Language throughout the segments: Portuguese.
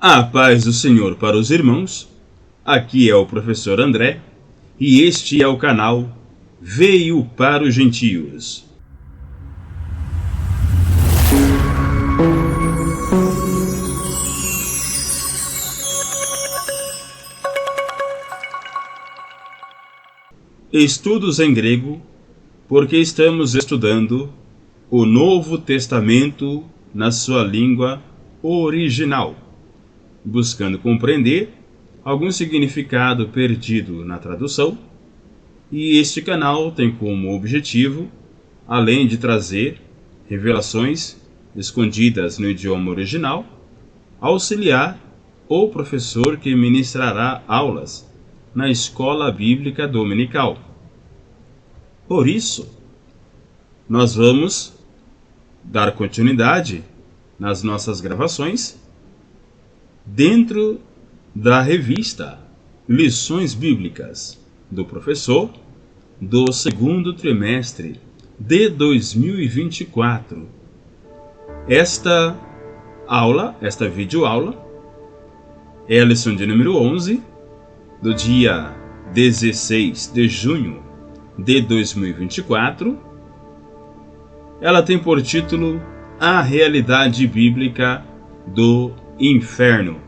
A paz do Senhor para os irmãos, aqui é o professor André e este é o canal Veio para os Gentios. Estudos em grego, porque estamos estudando o Novo Testamento na sua língua original, buscando compreender algum significado perdido na tradução, e este canal tem como objetivo, além de trazer revelações escondidas no idioma original, auxiliar o professor que ministrará aulas na escola bíblica dominical. Por isso, nós vamos dar continuidade nas nossas gravações dentro da revista Lições Bíblicas do professor do segundo trimestre de 2024. Esta videoaula é a lição de número 11 do dia 16 de junho de 2024. Ela tem por título A Realidade Bíblica do Inferno.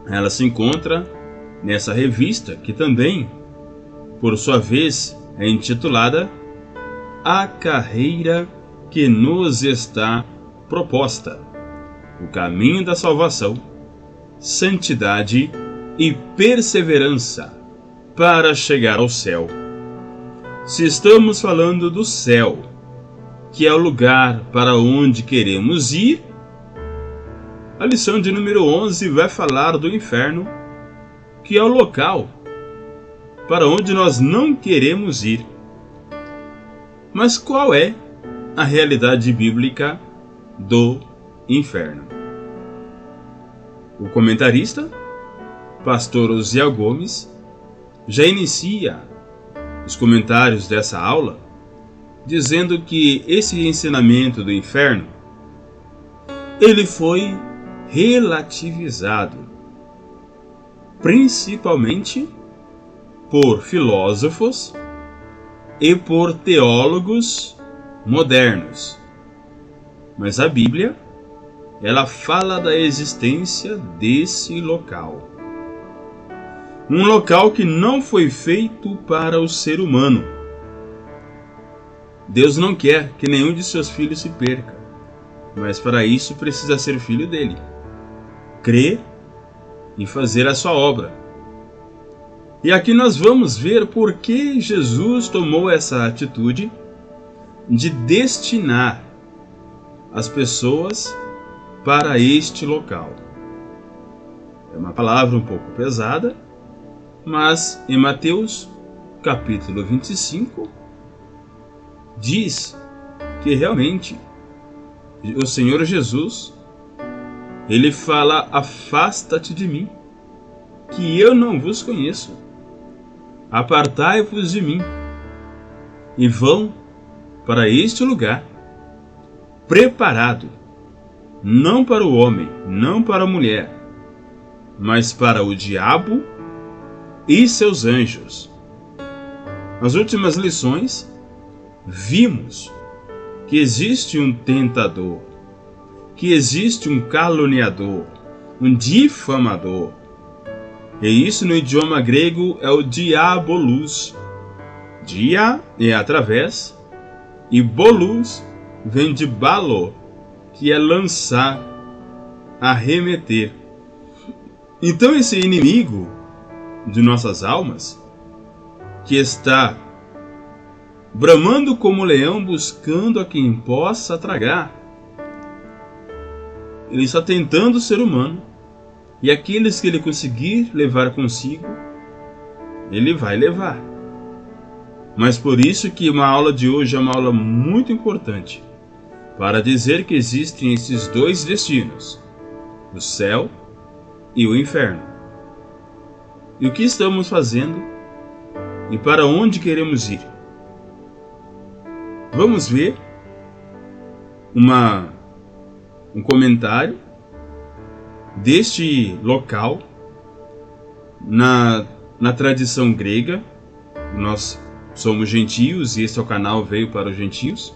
Ela se encontra nessa revista que também, por sua vez, é intitulada A Carreira que nos está proposta, o caminho da salvação, santidade e perseverança para chegar ao céu. Se estamos falando do céu, que é o lugar para onde queremos ir, a lição de número 11 vai falar do inferno, que é o local para onde nós não queremos ir. Mas qual é a realidade bíblica do inferno? O comentarista, pastor Osiel Gomes, já inicia os comentários dessa aula dizendo que esse ensinamento do inferno ele foi relativizado, principalmente por filósofos e por teólogos modernos. Mas a Bíblia, ela fala da existência desse local. Um local que não foi feito para o ser humano. Deus não quer que nenhum de seus filhos se perca, mas para isso precisa ser filho dele, crer e fazer a sua obra. E aqui nós vamos ver por que Jesus tomou essa atitude de destinar as pessoas para este local. É uma palavra um pouco pesada, mas em Mateus capítulo 25 diz que realmente o Senhor Jesus, ele fala: afasta-te de mim, que eu não vos conheço. Apartai-vos de mim e vão para este lugar preparado, não para o homem, não para a mulher, mas para o diabo e seus anjos. Nas últimas lições, vimos que existe um tentador, que existe um caluniador, um difamador. E isso no idioma grego é o diabolus. Dia é através e bolus vem de balo, que é lançar, arremeter. Então esse inimigo de nossas almas, que está bramando como leão buscando a quem possa tragar, ele está tentando o ser humano, e aqueles que ele conseguir levar consigo, ele vai levar. Mas por isso que uma aula de hoje é uma aula muito importante, para dizer que existem esses dois destinos, o céu e o inferno. E o que estamos fazendo e para onde queremos ir? Vamos ver um comentário deste local, na tradição grega. Nós somos gentios e este é o canal Veio para os Gentios,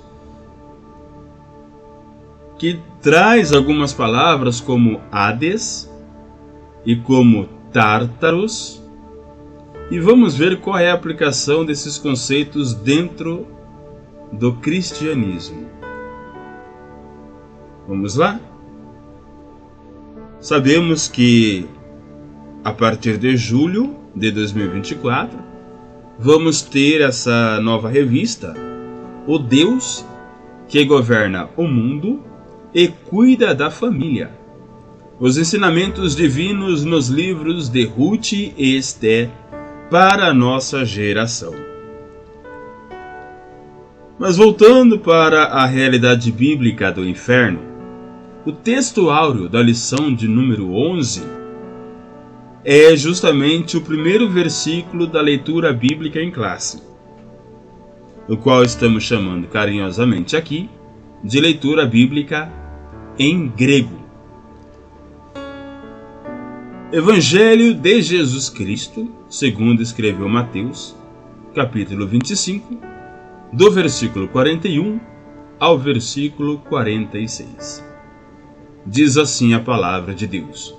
que traz algumas palavras como Hades e como Tártaros, e vamos ver qual é a aplicação desses conceitos dentro do cristianismo. Vamos lá? Sabemos que a partir de julho de 2024 vamos ter essa nova revista, O Deus que Governa o Mundo e Cuida da Família. Os ensinamentos divinos nos livros de Ruth e Esté para a nossa geração. Mas voltando para a realidade bíblica do inferno, o texto áureo da lição de número 11 é justamente o primeiro versículo da leitura bíblica em classe, o qual estamos chamando carinhosamente aqui de leitura bíblica em grego. Evangelho de Jesus Cristo, segundo escreveu Mateus, capítulo 25, do versículo 41 ao versículo 46. Diz assim a palavra de Deus: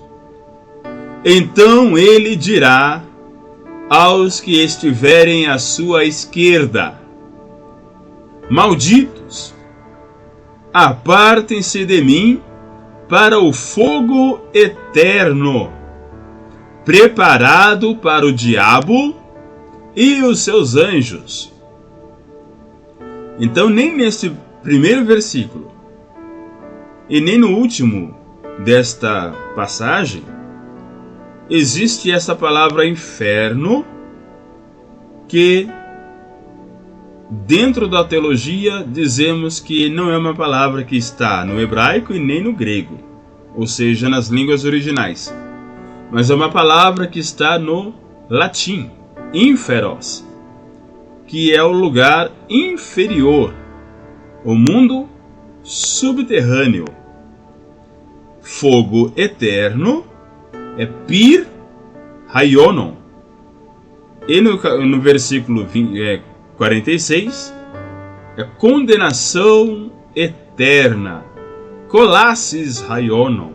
Então ele dirá aos que estiverem à sua esquerda: Malditos, apartem-se de mim para o fogo eterno, preparado para o diabo e os seus anjos. Então, nem neste primeiro versículo e nem no último desta passagem existe essa palavra inferno, que dentro da teologia dizemos que não é uma palavra que está no hebraico e nem no grego, ou seja, nas línguas originais, mas é uma palavra que está no latim, inferos, que é o lugar inferior, o mundo subterrâneo. Fogo eterno é pir haionon. E no versículo 46 é condenação eterna, colassis haionon.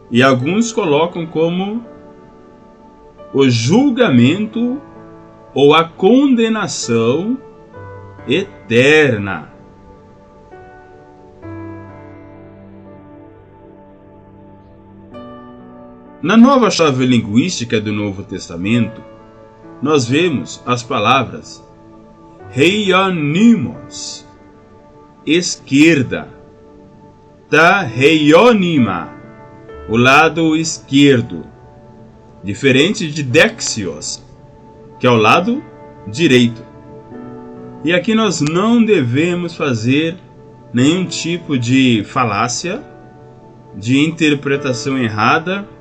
E alguns colocam como o julgamento ou a condenação eterna. Na nova chave linguística do Novo Testamento, nós vemos as palavras Heianimos, esquerda, ta heionima, o lado esquerdo, diferente de Dexios, que é o lado direito. E aqui nós não devemos fazer nenhum tipo de falácia, de interpretação errada,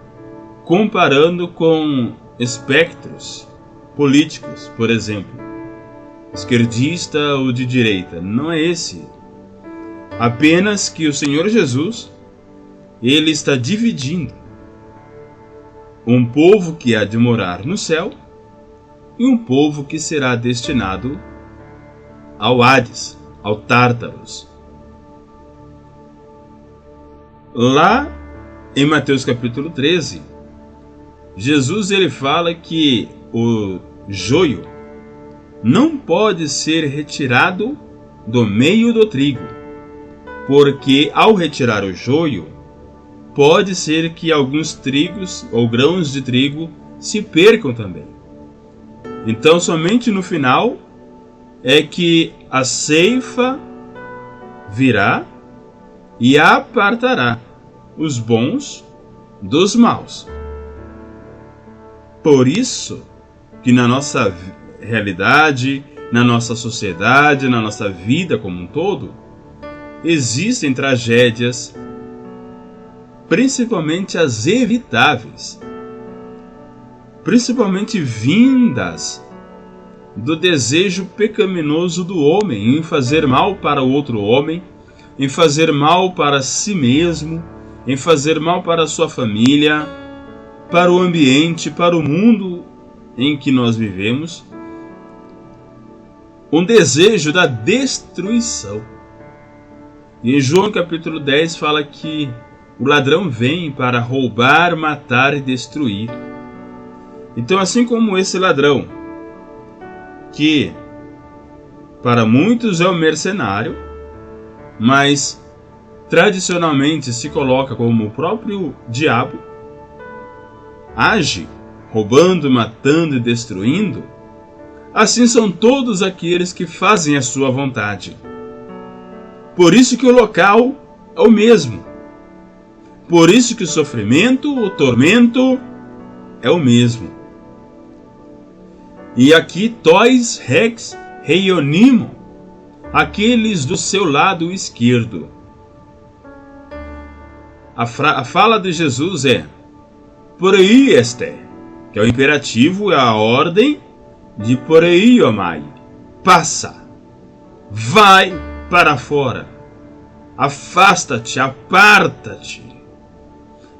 comparando com espectros políticos, por exemplo, esquerdista ou de direita. Não é esse. Apenas que o Senhor Jesus, ele está dividindo um povo que há de morar no céu e um povo que será destinado ao Hades, ao Tártaros. Lá em Mateus capítulo 13, Jesus ele fala que o joio não pode ser retirado do meio do trigo, porque ao retirar o joio, pode ser que alguns trigos ou grãos de trigo se percam também. Então, somente no final é que a ceifa virá e apartará os bons dos maus. Por isso que na nossa realidade, na nossa sociedade, na nossa vida como um todo, existem tragédias, principalmente as evitáveis, principalmente vindas do desejo pecaminoso do homem em fazer mal para o outro homem, em fazer mal para si mesmo, em fazer mal para a sua família, para o ambiente, para o mundo em que nós vivemos, um desejo da destruição. E em João capítulo 10 fala que o ladrão vem para roubar, matar e destruir. Então, assim como esse ladrão, que para muitos é o mercenário, mas tradicionalmente se coloca como o próprio diabo, age roubando, matando e destruindo, assim são todos aqueles que fazem a sua vontade. Por isso que o local é o mesmo. Por isso que o sofrimento, o tormento é o mesmo. E aqui tois rex reionimo, aqueles do seu lado esquerdo. A fala de Jesus é Porei-este, que é o imperativo, é a ordem de Porei-omai, passa, vai para fora, afasta-te, aparta-te.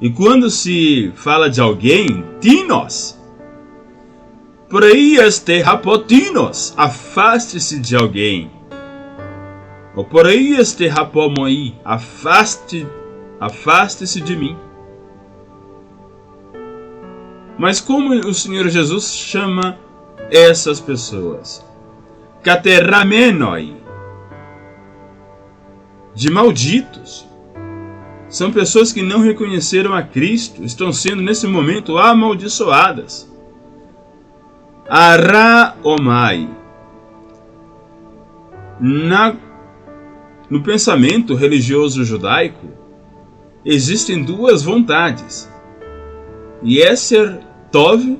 E quando se fala de alguém, tinos, Porei-este rapotinos, afaste-se de alguém. Ou Porei-este rapomoi, afaste-se de mim. Mas como o Senhor Jesus chama essas pessoas? Kateramenoi, de malditos. São pessoas que não reconheceram a Cristo, estão sendo nesse momento amaldiçoadas. Araomai. No pensamento religioso judaico, existem duas vontades. Yeser Tov,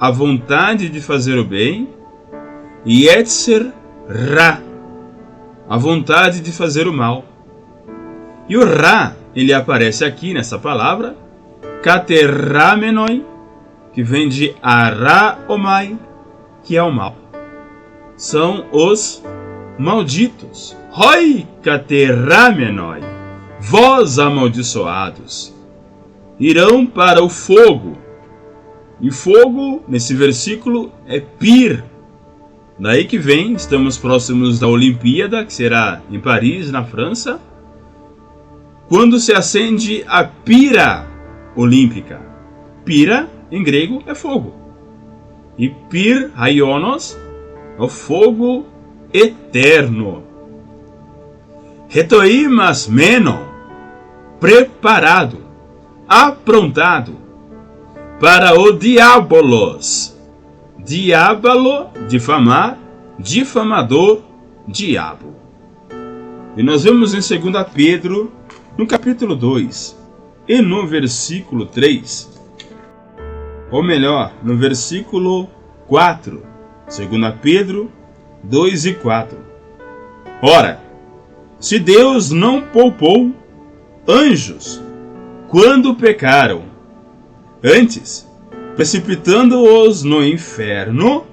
a vontade de fazer o bem, e Yetzer Ra, a vontade de fazer o mal. E o Ra, ele aparece aqui nessa palavra, Kateramenoi, que vem de Araomai, que é o mal. São os malditos. Hoi Kateramenoi, vós amaldiçoados, irão para o fogo. E fogo, nesse versículo, é pir. Daí que vem, estamos próximos da Olimpíada, que será em Paris, na França, quando se acende a pira olímpica. Pira, em grego, é fogo. E pir, haionos, é o fogo eterno. Retoimas menon, preparado, aprontado para o diabolos. Diabolo, difamar, difamador, diabo. E nós vemos em 2 Pedro, no capítulo 2, e no versículo 3, ou melhor, no versículo 4, 2 Pedro 2 e 4. Ora, se Deus não poupou anjos quando pecaram, antes, precipitando-os no inferno,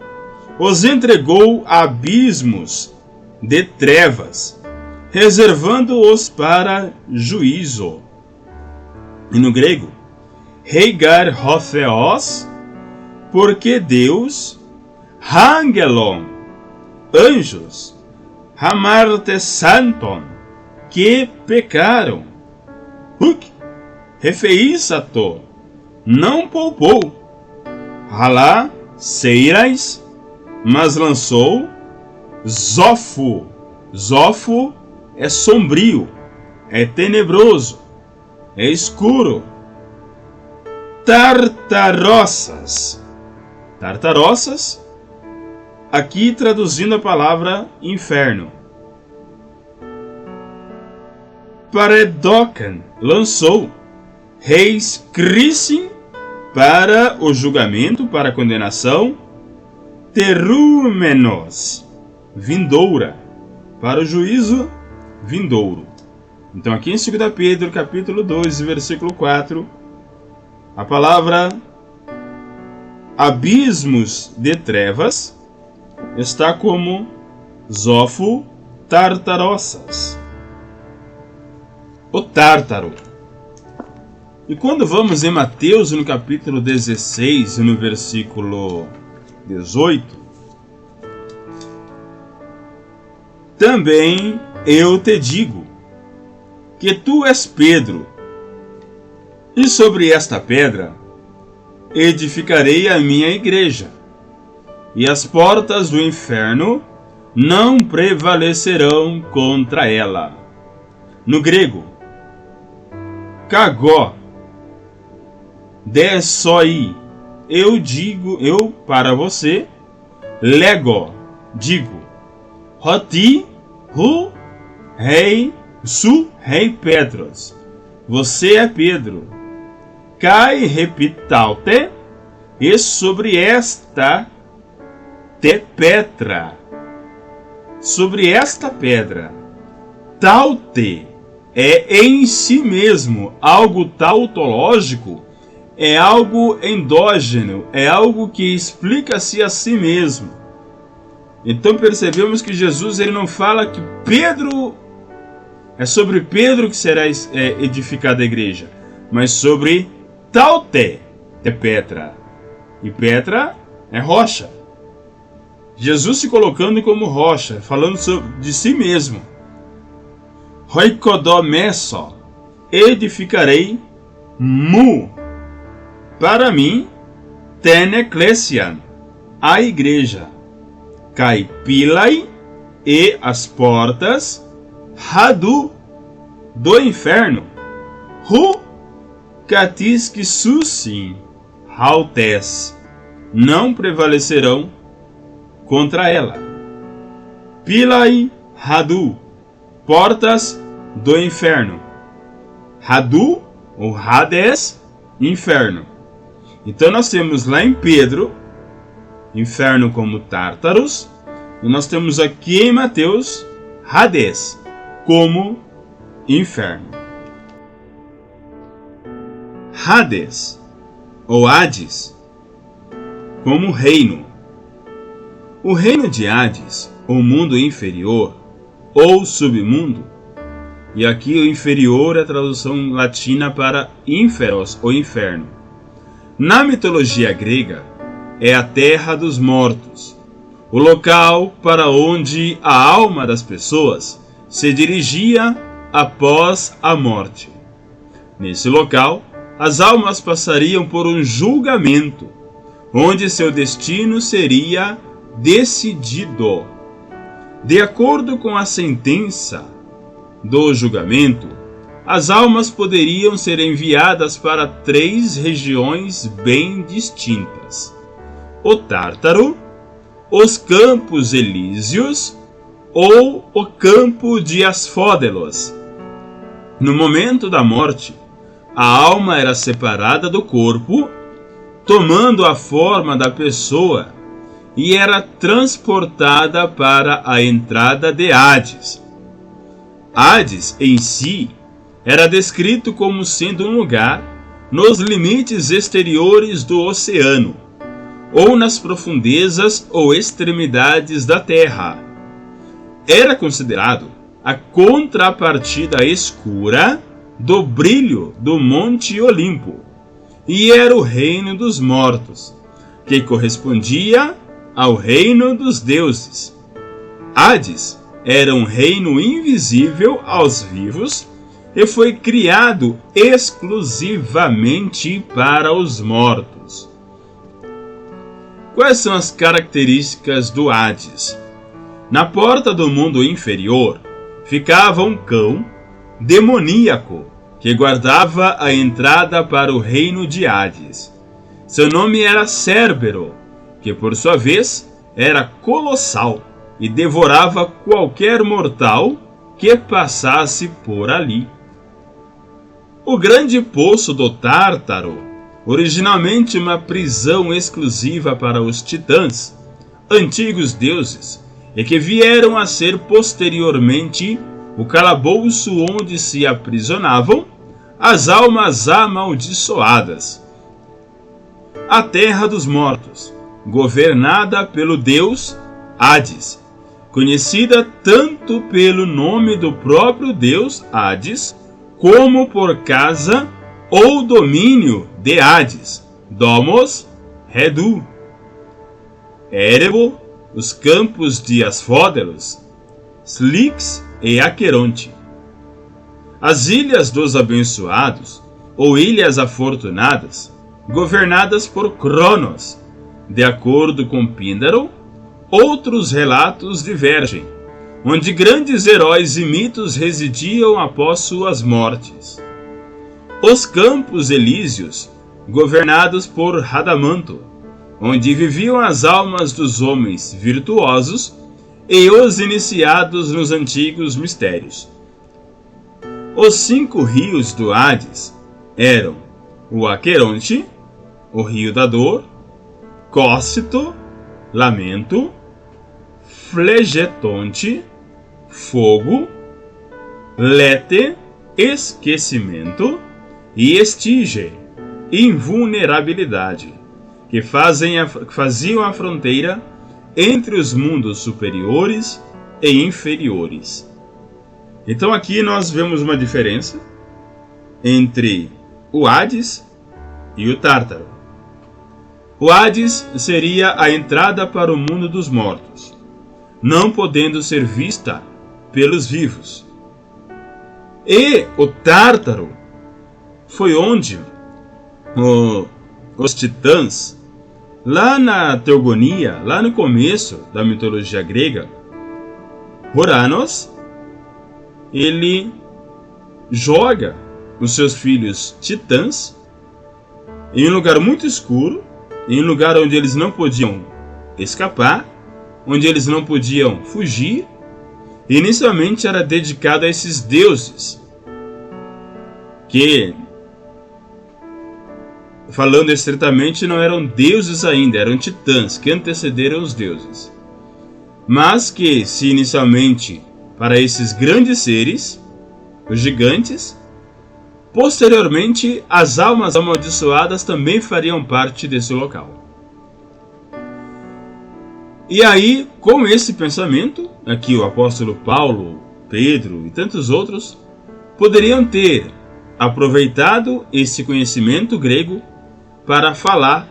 os entregou a abismos de trevas, reservando-os para juízo. E no grego, Heigar Hotheos, porque Deus, Hangelon, anjos, Hamarte Santon, que pecaram, Huk, Refeisato, não poupou, Halá, Seirais, mas lançou, Zofo. Zofo é sombrio, é tenebroso, é escuro. Tartarossas. Tartarossas, aqui traduzindo a palavra inferno. Paredocan lançou. Reis Crissim para o julgamento, para a condenação. Terúmenos, vindoura, para o juízo vindouro. Então aqui em 2 Pedro, capítulo 2, versículo 4, a palavra abismos de trevas está como Zofo tartarossas. O tártaro E quando vamos em Mateus, no capítulo 16, no versículo 18, também eu te digo que tu és Pedro, e sobre esta pedra edificarei a minha igreja, e as portas do inferno não prevalecerão contra ela. No grego, kagó, desoi, eu para você, lego, digo, hoti, hu, rei, su, rei Petros, você é Pedro, kai repitaute, e sobre esta te petra, sobre esta pedra, taute, é em si mesmo, algo tautológico, é algo endógeno, é algo que explica-se a si mesmo. Então percebemos que Jesus ele não fala que Pedro, é sobre Pedro que será edificada a igreja, mas sobre taute, é Petra, e Petra é rocha. Jesus se colocando como rocha, falando de si mesmo. Roikodomesso, edificarei mu, para mim, ten ecclesian, a igreja, kai pilai, e as portas, hadu, do inferno, hu, katis susim, hautes, não prevalecerão contra ela. Pilai, hadu, portas do inferno. Hadu, ou Hades, inferno. Então nós temos lá em Pedro, inferno como Tártaros, e nós temos aqui em Mateus, Hades, como inferno. Hades, ou Hades, como reino. O reino de Hades, ou mundo inferior, ou submundo, e aqui o inferior é a tradução latina para inferos, ou inferno. Na mitologia grega, é a terra dos mortos, o local para onde a alma das pessoas se dirigia após a morte. Nesse local, as almas passariam por um julgamento, onde seu destino seria decidido. De acordo com a sentença do julgamento, as almas poderiam ser enviadas para 3 regiões bem distintas: o Tártaro, os Campos Elíseos ou o campo de Asfódelos. No momento da morte, a alma era separada do corpo, tomando a forma da pessoa, e era transportada para a entrada de Hades. Hades, em si, era descrito como sendo um lugar nos limites exteriores do oceano, ou nas profundezas ou extremidades da terra. Era considerado a contrapartida escura do brilho do Monte Olimpo, e era o reino dos mortos, que correspondia ao reino dos deuses. Hades era um reino invisível aos vivos e foi criado exclusivamente para os mortos. Quais são as características do Hades? Na porta do mundo inferior ficava um cão demoníaco que guardava a entrada para o reino de Hades. Seu nome era Cérbero, que por sua vez era colossal e devorava qualquer mortal que passasse por ali. O grande poço do Tártaro, originalmente uma prisão exclusiva para os titãs, antigos deuses, e que vieram a ser posteriormente o calabouço onde se aprisionavam as almas amaldiçoadas. A terra dos mortos, governada pelo deus Hades, conhecida tanto pelo nome do próprio deus Hades, como por casa ou domínio de Hades, Domos Redu. Erebo, os campos de Asfódelos, Slix e Aqueronte. As ilhas dos abençoados, ou ilhas afortunadas, governadas por Cronos. De acordo com Píndaro, outros relatos divergem, onde grandes heróis e mitos residiam após suas mortes. Os Campos Elíseos, governados por Radamanto, onde viviam as almas dos homens virtuosos e os iniciados nos antigos mistérios. Os 5 rios do Hades eram o Aqueronte, o rio da dor, Cócito, lamento, Flegetonte, fogo, Lete, esquecimento, e Estige, invulnerabilidade, que faziam a fronteira entre os mundos superiores e inferiores. Então aqui nós vemos uma diferença entre o Hades e o Tártaro. O Hades seria a entrada para o mundo dos mortos, não podendo ser vista pelos vivos. E o Tártaro foi onde os titãs, lá na Teogonia, lá no começo da mitologia grega, Uranos, ele joga os seus filhos titãs em um lugar muito escuro, em um lugar onde eles não podiam escapar, onde eles não podiam fugir. Inicialmente era dedicado a esses deuses, que, falando estritamente, não eram deuses ainda, eram titãs que antecederam os deuses. Mas que, se inicialmente para esses grandes seres, os gigantes, posteriormente as almas amaldiçoadas também fariam parte desse local. E aí, com esse pensamento, aqui o apóstolo Paulo, Pedro e tantos outros poderiam ter aproveitado esse conhecimento grego para falar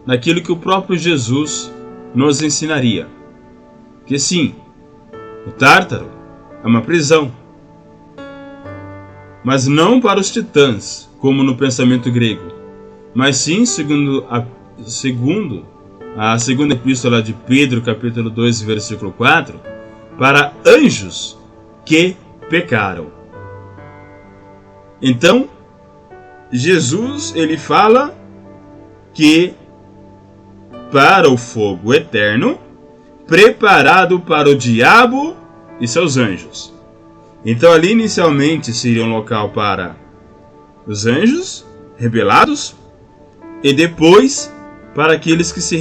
naquilo que o próprio Jesus nos ensinaria. Que sim, o Tártaro é uma prisão, mas não para os titãs, como no pensamento grego, mas sim, segundo a segunda epístola de Pedro, capítulo 2, versículo 4, para anjos que pecaram. Então, Jesus ele fala que para o fogo eterno, preparado para o diabo e seus anjos. Então ali inicialmente seria um local para os anjos rebelados e depois para aqueles que se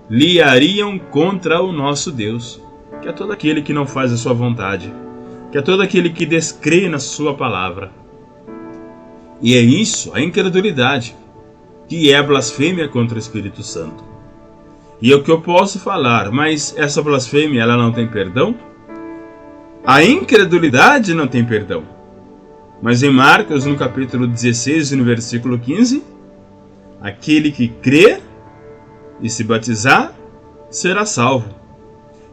rebeliariam contra o nosso Deus, que é todo aquele que não faz a sua vontade, que é todo aquele que descrê na sua palavra. E é isso, a incredulidade, que é a blasfêmia contra o Espírito Santo. E é o que eu posso falar, mas essa blasfêmia ela não tem perdão? A incredulidade não tem perdão. Mas em Marcos, no capítulo 16, no versículo 15, aquele que crer e se batizar será salvo.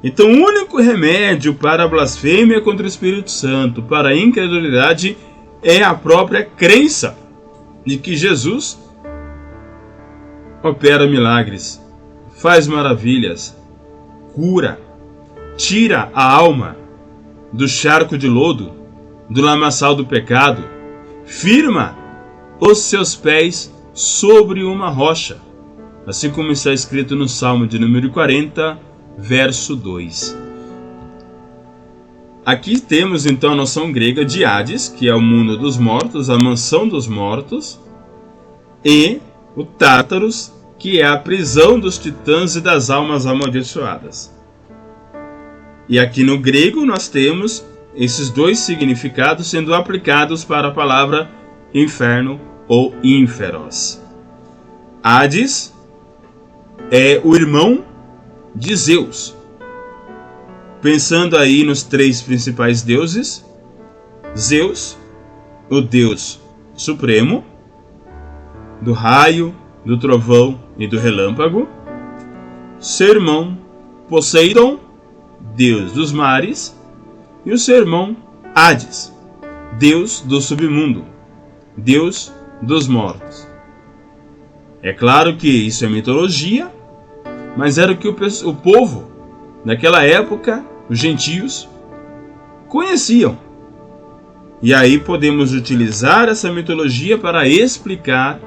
Então o único remédio para a blasfêmia contra o Espírito Santo, para a incredulidade, é a própria crença de que Jesus opera milagres, faz maravilhas, cura, tira a alma do charco de lodo, do lamaçal do pecado, firma os seus pés sobre uma rocha, assim como está escrito no Salmo de número 40, verso 2. Aqui temos então a noção grega de Hades, que é o mundo dos mortos, a mansão dos mortos, e o Tártaros, que é a prisão dos titãs e das almas amaldiçoadas. E aqui no grego nós temos esses dois significados sendo aplicados para a palavra inferno ou ínferos. Hades é o irmão de Zeus. Pensando aí nos 3 principais deuses, Zeus o Deus Supremo, do raio, do trovão e do relâmpago. Seu irmão Poseidon, deus dos mares, e o seu irmão Hades, deus do submundo, deus dos mortos. É claro que isso é mitologia, mas era o que o povo naquela época, os gentios, conheciam. E aí podemos utilizar essa mitologia para explicar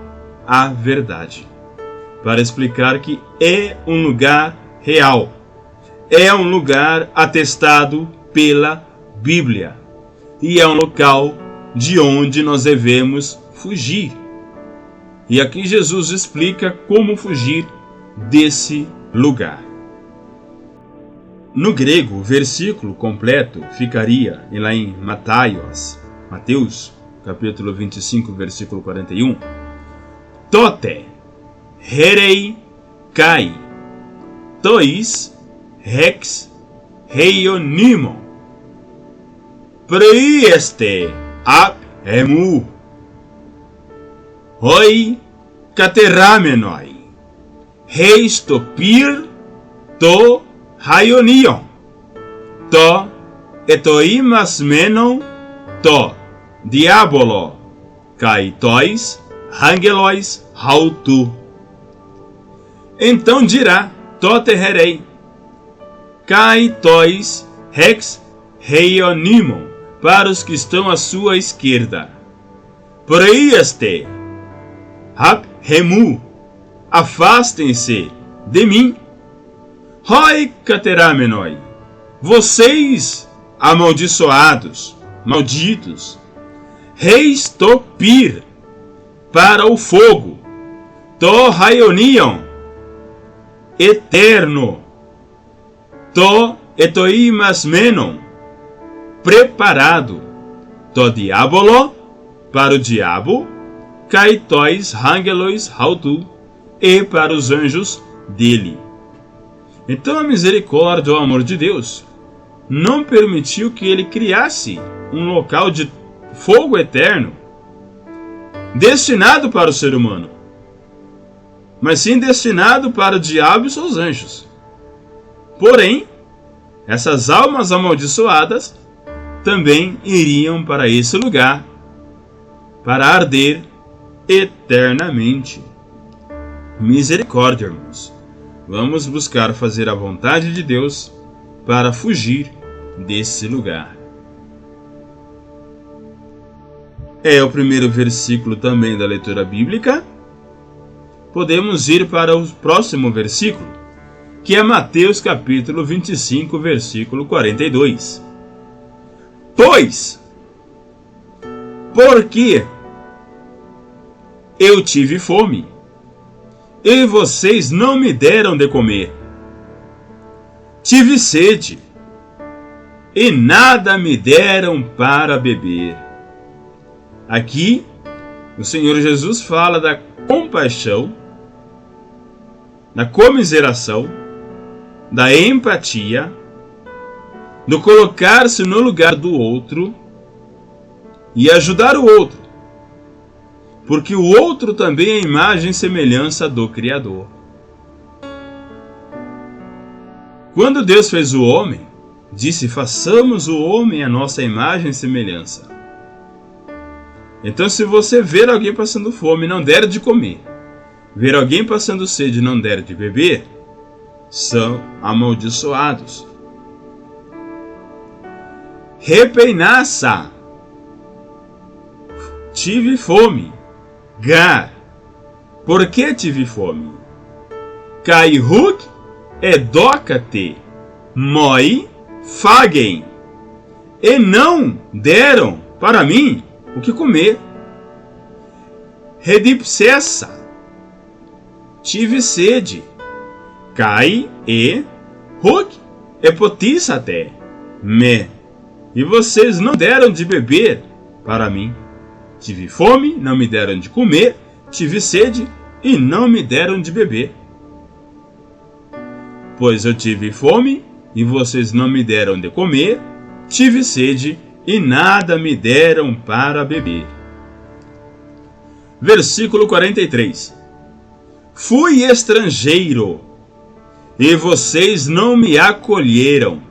a verdade, para explicar que é um lugar real, é um lugar atestado pela Bíblia, e é um local de onde nós devemos fugir. E aqui Jesus explica como fugir desse lugar. No grego, o versículo completo ficaria lá em Mateus, capítulo 25, versículo 41. Tote, herei, kai, tois, rex, heionimon, prieste, ap, emu, hoi, kateramenoi, reis topir, to, haionion, to, etoimas menon, to, diabolo, kai tois, angelois, hautu. Então dirá, tote herei, kai tois, rex, heionimon, para os que estão à sua esquerda. Prieste, hap, remu, afastem-se de mim. Hoi kateramenoi, vocês amaldiçoados, malditos, reis topir, para o fogo, to haionion, eterno, to etoimas menon, preparado, to diabolo, para o diabo, kai tois angelois hautu, e para os anjos dele. Então a misericórdia, o amor de Deus, não permitiu que ele criasse um local de fogo eterno destinado para o ser humano, mas sim destinado para o diabo e seus anjos. Porém, essas almas amaldiçoadas também iriam para esse lugar para arder eternamente. Misericórdia, irmãos. Vamos buscar fazer a vontade de Deus para fugir desse lugar. É o primeiro versículo também da leitura bíblica. Podemos ir para o próximo versículo, que é Mateus capítulo 25, versículo 42. Pois, porque eu tive fome, e vocês não me deram de comer. Tive sede, e nada me deram para beber. Aqui, o Senhor Jesus fala da compaixão, da comiseração, da empatia, do colocar-se no lugar do outro e ajudar o outro, porque o outro também é imagem e semelhança do Criador. Quando Deus fez o homem, disse: façamos o homem à nossa imagem e semelhança. Então, se você ver alguém passando fome e não der de comer, ver alguém passando sede e não der de beber, são amaldiçoados. Repeinaça, tive fome. Gar, por que tive fome? Kaihuk edocate, moi fagem, e não deram para mim o que comer. Redipsessa, tive sede. Kai e huk epotíssate, me, e vocês não deram de beber para mim. Tive fome, não me deram de comer. Tive sede e não me deram de beber. Pois eu tive fome e vocês não me deram de comer. Tive sede e nada me deram para beber. Versículo 43. Fui estrangeiro, e vocês não me acolheram.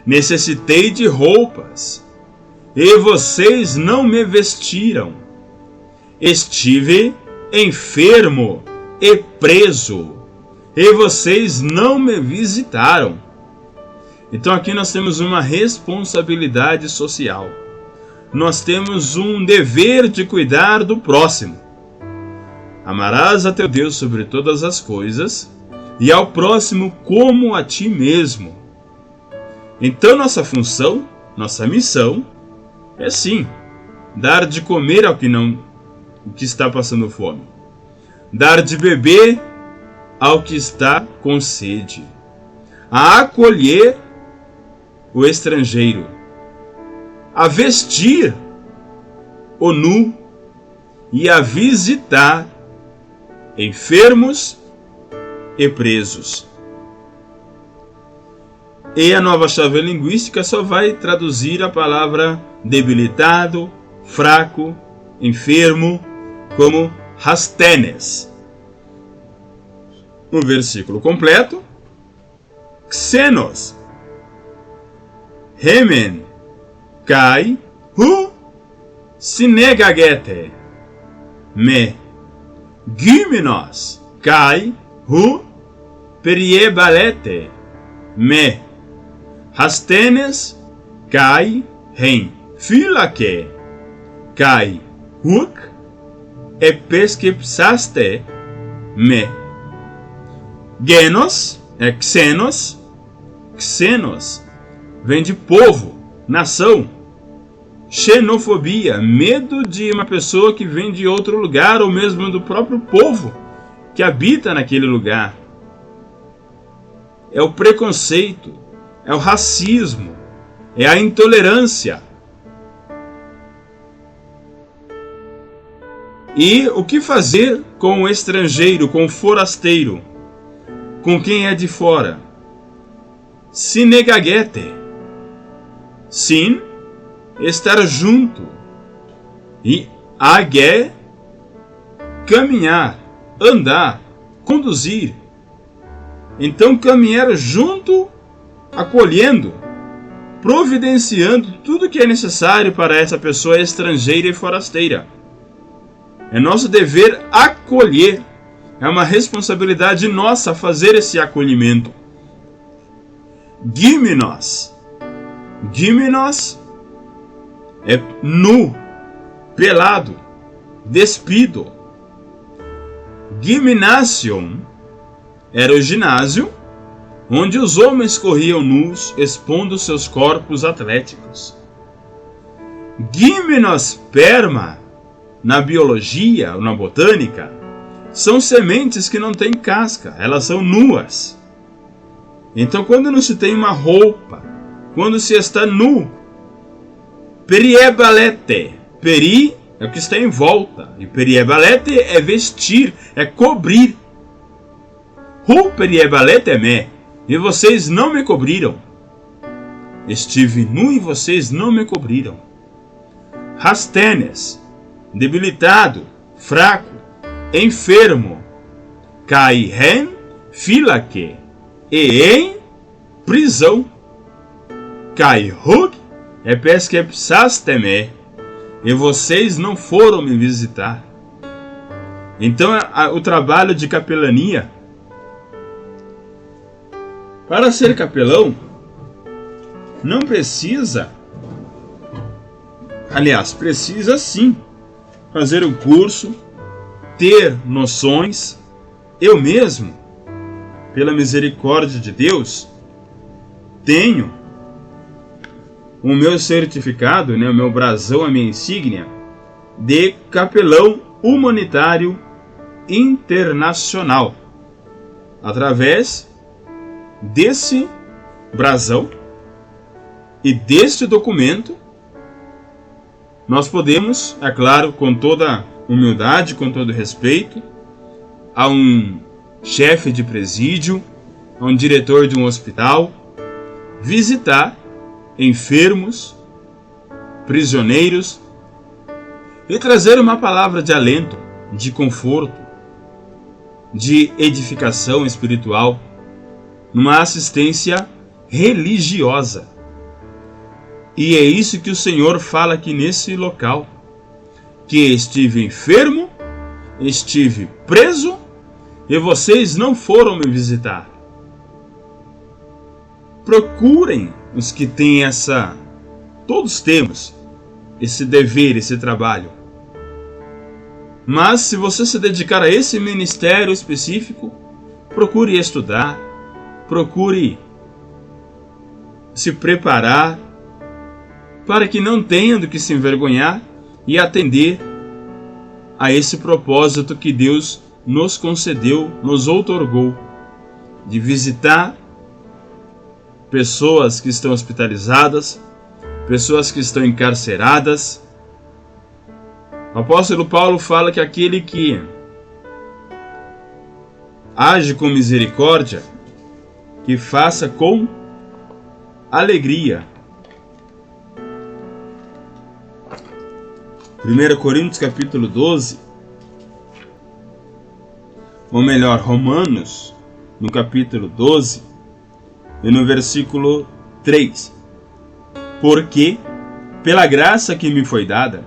Necessitei de roupas, e vocês não me vestiram. Estive enfermo e preso, e vocês não me visitaram. Então aqui nós temos uma responsabilidade social. Nós temos um dever de cuidar do próximo. Amarás a teu Deus sobre todas as coisas e ao próximo como a ti mesmo. Então nossa função, nossa missão é sim dar de comer ao que está passando fome, dar de beber ao que está com sede, a acolher o estrangeiro, a vestir o nu e a visitar enfermos e presos. E a nova chave linguística só vai traduzir a palavra debilitado, fraco, enfermo como hastenes. No versículo completo, xenos, hemen, kai, hu, synegagete, me, gymenos, kai, hu, periebalete, me, hastenes, kai, hen, philake, kai, huk, epeskepsaste, me. Genos é xenos, xenos vem de povo, nação. Xenofobia, medo de uma pessoa que vem de outro lugar ou mesmo do próprio povo que habita naquele lugar. É o preconceito, é o racismo, é a intolerância. E o que fazer com o estrangeiro, com o forasteiro, com quem é de fora? Synegagete. Sin, estar junto. E agé, caminhar, andar, conduzir. Então caminhar junto, acolhendo, providenciando tudo que é necessário para essa pessoa estrangeira e forasteira. É nosso dever acolher. É uma responsabilidade nossa fazer esse acolhimento. Gymenos. Gymenos é nu, pelado, despido. Gymnasium era o ginásio onde os homens corriam nus, expondo seus corpos atléticos. Gymnosperma, na biologia ou na botânica, são sementes que não têm casca, elas são nuas. Então quando não se tem uma roupa, quando se está nu, periebalete, peri é o que está em volta, e periebalete é vestir, é cobrir. Hu periebalete me, e vocês não me cobriram. Estive nu e vocês não me cobriram. Hastenes, debilitado, fraco, enfermo. Kai hen, philake, e em prisão. Kai hug, epeskepsasteme, e vocês não foram me visitar. Então o trabalho de capelania. Para ser capelão, não precisa, aliás, precisa sim fazer um curso, ter noções. Eu mesmo, pela misericórdia de Deus, tenho o meu certificado, o meu brasão, a minha insígnia de capelão humanitário internacional. Através desse brasão e deste documento, nós podemos, é claro, com toda humildade, com todo respeito, a um chefe de presídio, a um diretor de um hospital, visitar enfermos prisioneiros, e trazer uma palavra de alento, de conforto, de edificação espiritual, numa assistência religiosa. E é isso que o Senhor fala aqui nesse local, que estive enfermo, estive preso, e vocês não foram me visitar. Procurem os que têm todos temos esse dever, esse trabalho. Mas se você se dedicar a esse ministério específico, procure estudar, procure se preparar, para que não tenha do que se envergonhar e atender a esse propósito que Deus nos concedeu, nos outorgou, de visitar pessoas que estão hospitalizadas, pessoas que estão encarceradas. O apóstolo Paulo fala que aquele que age com misericórdia, que faça com alegria. 1 Coríntios capítulo 12, ou melhor, Romanos, no capítulo 12, e no versículo 3. Porque, pela graça que me foi dada,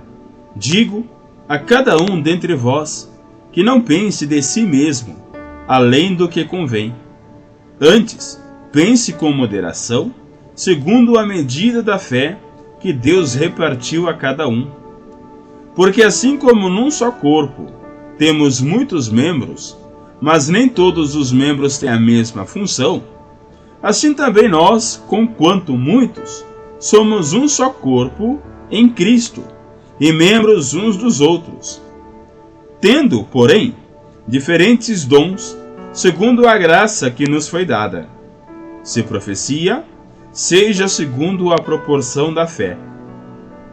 digo a cada um dentre vós, que não pense de si mesmo, além do que convém. Antes, pense com moderação, segundo a medida da fé que Deus repartiu a cada um. Porque assim como num só corpo temos muitos membros, mas nem todos os membros têm a mesma função, assim também nós, conquanto muitos, somos um só corpo em Cristo, e membros uns dos outros, tendo, porém, diferentes dons, segundo a graça que nos foi dada. Se profecia, seja segundo a proporção da fé.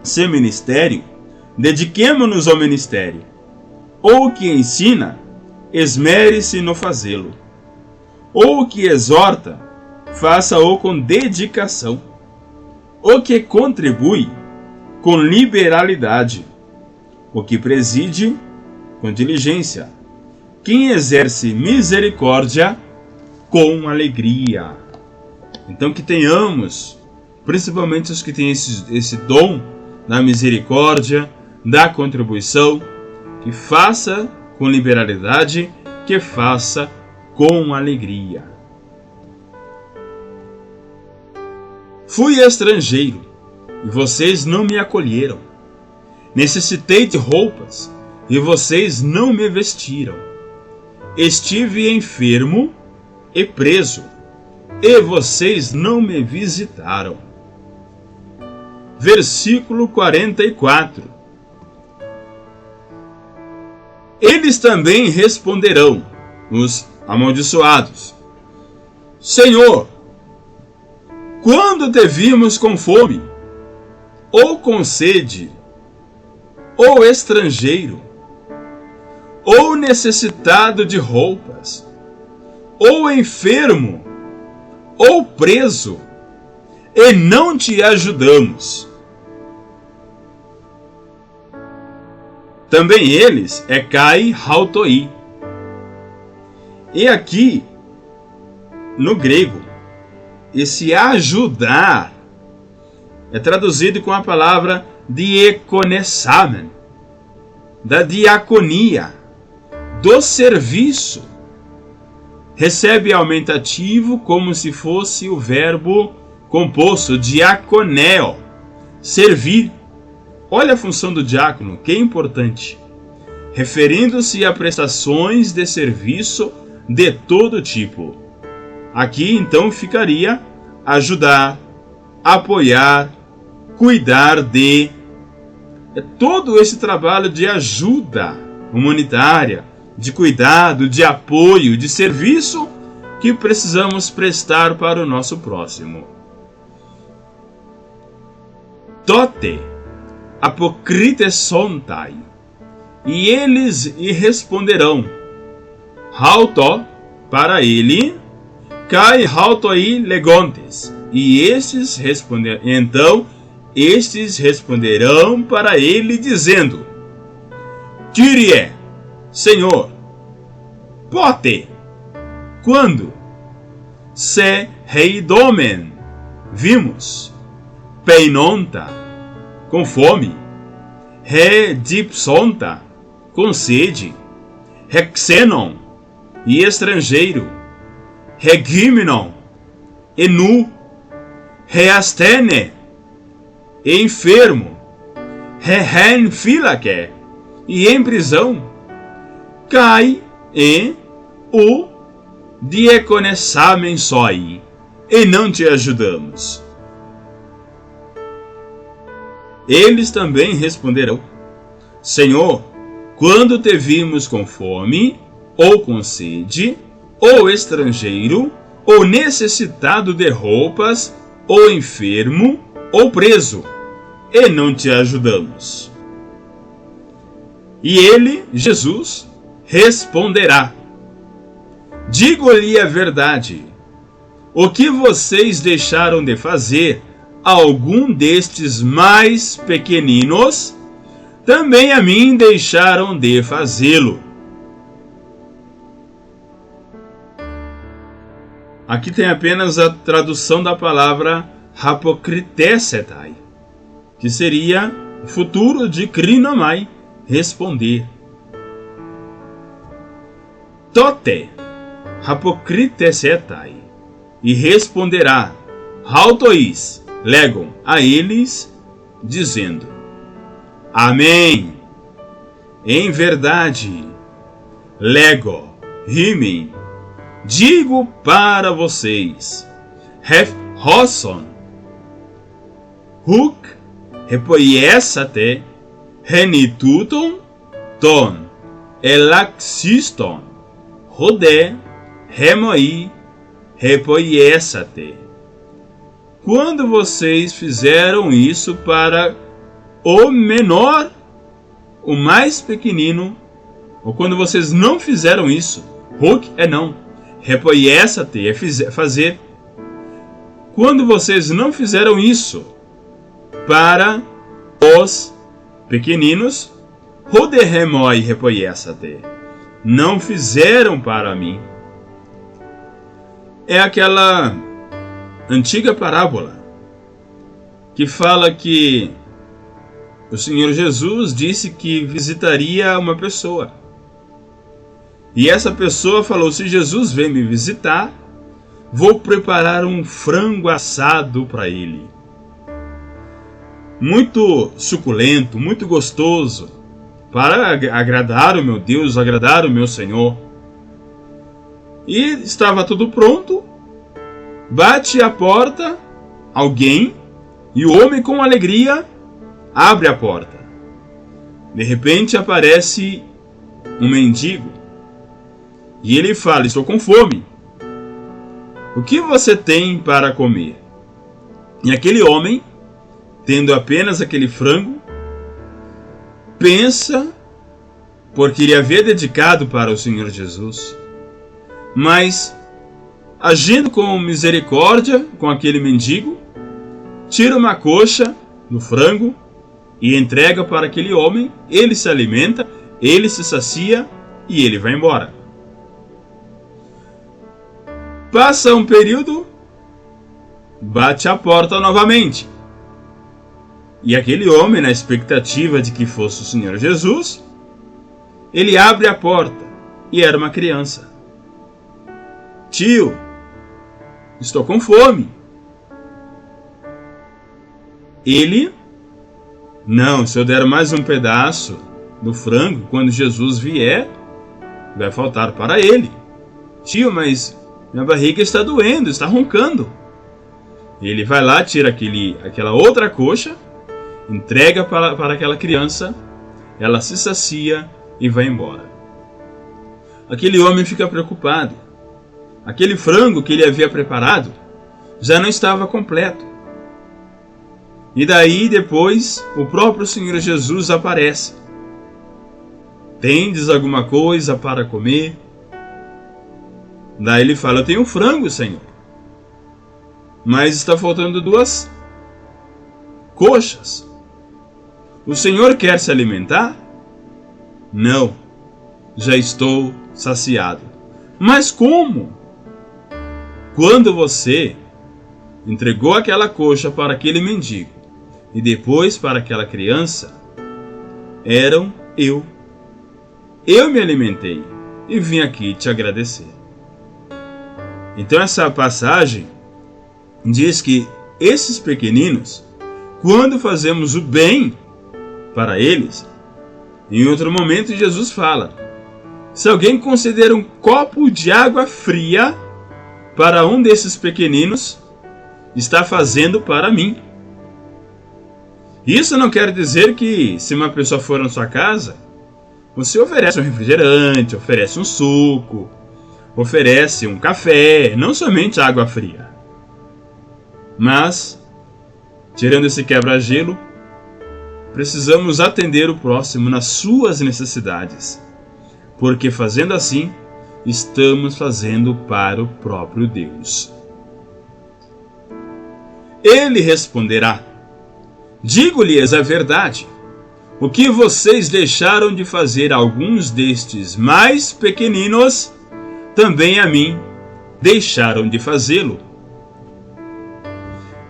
Se ministério, dediquemo-nos ao ministério. Ou o que ensina, esmere-se no fazê-lo. Ou o que exorta, faça-o com dedicação. O que contribui, com liberalidade. O que preside, com diligência. Quem exerce misericórdia, com alegria. Então que tenhamos, principalmente os que têm esse dom da misericórdia, da contribuição, que faça com liberalidade, que faça com alegria. Fui estrangeiro, e vocês não me acolheram. Necessitei de roupas, e vocês não me vestiram. Estive enfermo e preso, e vocês não me visitaram. Versículo 44. Eles também responderão, os amaldiçoados: Senhor, quando te vimos com fome, ou com sede, ou estrangeiro, ou necessitado de roupas, ou enfermo, ou preso, e não te ajudamos? Também eles é kai hautoi. E aqui, no grego, esse ajudar é traduzido com a palavra diakonesamen, da diaconia, do serviço. Recebe aumentativo como se fosse o verbo composto diakoneo, servir. Olha a função do diácono, que importante. Referindo-se a prestações de serviço de todo tipo. Aqui então ficaria ajudar, apoiar, cuidar de. É todo esse trabalho de ajuda humanitária, de cuidado, de apoio, de serviço que precisamos prestar para o nosso próximo. Tote apocritesontai, e eles lhe responderão, hauto, para ele, kai hautoi legontes, e estes responderão. Então estes responderão para ele, dizendo: Kyrie, Senhor, pote, quando? Se heidomen, vimos, peinonta, com fome, redipsonta, com sede, hexenon, e estrangeiro, regímenon, e nu, reastene, e enfermo, rehen filaque, e em prisão, cai e o dieconessamen soi, e não te ajudamos. Eles também responderão: Senhor, quando te vimos com fome, ou com sede, ou estrangeiro, ou necessitado de roupas, ou enfermo, ou preso, e não te ajudamos? E ele, Jesus, responderá: Digo-lhe a verdade, o que vocês deixaram de fazer a algum destes mais pequeninos, também a mim deixaram de fazê-lo. Aqui tem apenas a tradução da palavra hapokritesetai, que seria o futuro de krinomai, responder. Tote, hapokritesetai, e responderá, hautois, legam, a eles, dizendo: Amém. Em verdade, lego, rimem, digo para vocês, hef hosson, huk, repoiesate, renituton, ton, elaxiston, rodé, remoi, repoiesate. Quando vocês fizeram isso para o menor, o mais pequenino, ou quando vocês não fizeram isso, huk é não, repoiesate é fazer. Quando vocês não fizeram isso para os pequeninos, roderremoi repoiesate, não fizeram para mim. É aquela antiga parábola que fala que o Senhor Jesus disse que visitaria uma pessoa. E essa pessoa falou: se Jesus vem me visitar, vou preparar um frango assado para ele. Muito suculento, muito gostoso, para agradar o meu Deus, agradar o meu Senhor. E estava tudo pronto. Bate a porta alguém e o homem, com alegria, abre a porta. De repente aparece um mendigo e ele fala: estou com fome. O que você tem para comer? E aquele homem, tendo apenas aquele frango, pensa, porque ele havia dedicado para o Senhor Jesus, mas agindo com misericórdia com aquele mendigo, tira uma coxa do frango e entrega para aquele homem. Ele se alimenta, ele se sacia e ele vai embora. Passa um período, bate a porta novamente. E aquele homem, na expectativa de que fosse o Senhor Jesus, ele abre a porta e era uma criança. Tio, estou com fome. Ele: não, se eu der mais um pedaço do frango, quando Jesus vier, vai faltar para ele. Tio, mas minha barriga está doendo, está roncando. Ele vai lá, tira aquela outra coxa, entrega para aquela criança, ela se sacia e vai embora. Aquele homem fica preocupado. Aquele frango que ele havia preparado já não estava completo. E daí depois o próprio Senhor Jesus aparece. Tendes alguma coisa para comer? Daí ele fala: eu tenho um frango, Senhor, mas está faltando 2 coxas. O Senhor quer se alimentar? Não, já estou saciado. Mas como? Quando você entregou aquela coxa para aquele mendigo e depois para aquela criança, eram eu. Eu me alimentei e vim aqui te agradecer. Então essa passagem diz que esses pequeninos, quando fazemos o bem para eles, em outro momento Jesus fala: se alguém conceder um copo de água fria para um desses pequeninos, está fazendo para mim. Isso não quer dizer que se uma pessoa for na sua casa, você oferece um refrigerante, oferece um suco, oferece um café, não somente água fria. Mas, tirando esse quebra-gelo, precisamos atender o próximo nas suas necessidades, porque fazendo assim, estamos fazendo para o próprio Deus. Ele responderá: digo-lhes a verdade, o que vocês deixaram de fazer a alguns destes mais pequeninos, também a mim deixaram de fazê-lo.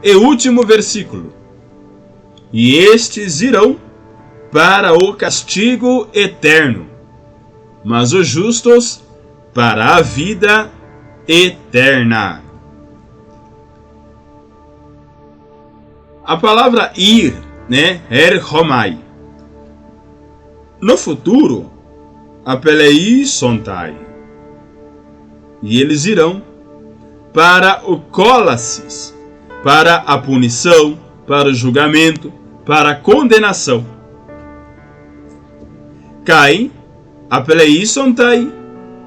E último versículo: e estes irão para o castigo eterno, mas os justos para a vida eterna. A palavra ir, Homai, no futuro, apelei sontai, e eles irão para o cólasis, para a punição, para o julgamento, para a condenação. Caem, apelei sontai,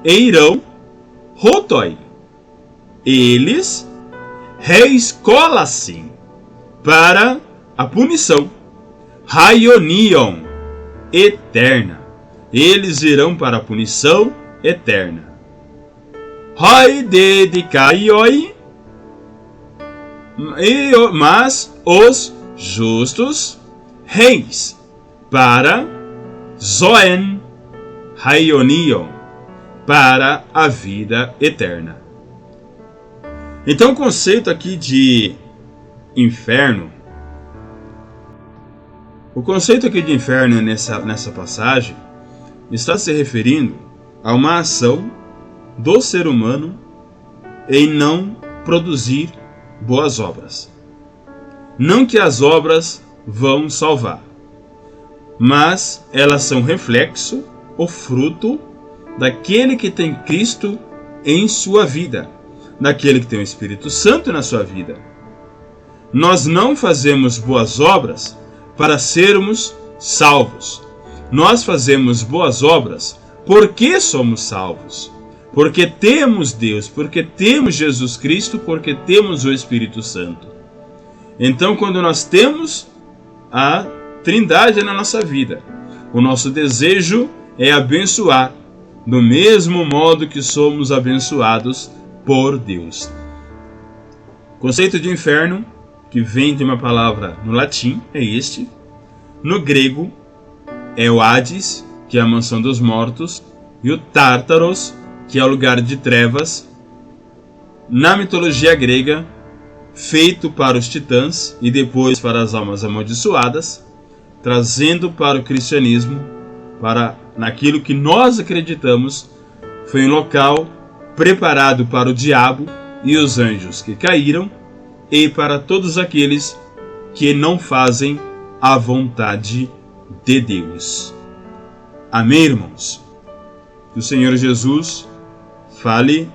e irão, rotoi, eles reescolasim, para a punição, raionion, eterna. Eles irão para a punição eterna. Roi dedicaioi, mas os justos reis para zoen, raionion, para a vida eterna. Então o conceito aqui de inferno, nessa passagem está se referindo a uma ação do ser humano em não produzir boas obras. Não que as obras vão salvar, mas elas são reflexo ou fruto daquele que tem Cristo em sua vida, daquele que tem o Espírito Santo na sua vida. Nós não fazemos boas obras para sermos salvos. Nós fazemos boas obras porque somos salvos. Porque temos Deus, porque temos Jesus Cristo, porque temos o Espírito Santo. Então, quando nós temos a Trindade na nossa vida, o nosso desejo é abençoar, do mesmo modo que somos abençoados por Deus. O conceito de inferno, que vem de uma palavra no latim, é este. No grego, é o Hades, que é a mansão dos mortos, e o Tártaros, que é o lugar de trevas. Na mitologia grega, feito para os titãs e depois para as almas amaldiçoadas, trazendo para o cristianismo, para naquilo que nós acreditamos, foi um local preparado para o diabo e os anjos que caíram, e para todos aqueles que não fazem a vontade de Deus. Amém, irmãos? Que o Senhor Jesus fale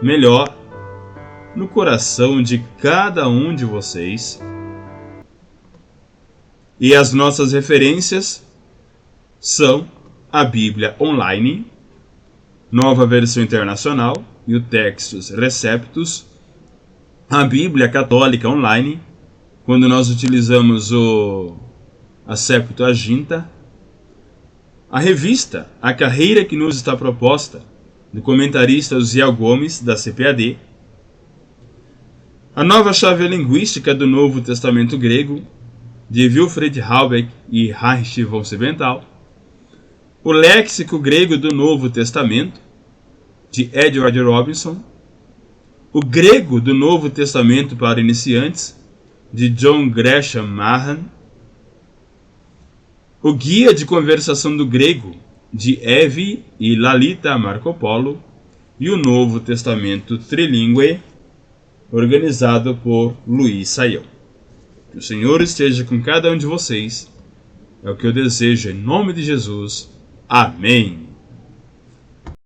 melhor no coração de cada um de vocês. E as nossas referências são a Bíblia Online, Nova Versão Internacional, e o Textus Receptus, a Bíblia Católica Online, quando nós utilizamos a Septuaginta, a revista A Carreira que nos está proposta, do comentarista Uziel Gomes, da CPAD, a Nova Chave Linguística do Novo Testamento Grego, de Wilfred Halbeck e Heinrich von Siebenthal, o Léxico Grego do Novo Testamento, de Edward Robinson, o Grego do Novo Testamento para Iniciantes, de John Gresham Machen, o Guia de Conversação do Grego, de Evi e Lalita Marcopolo, e o Novo Testamento Trilingue, organizado por Luiz Saião. Que o Senhor esteja com cada um de vocês, é o que eu desejo em nome de Jesus. Amém.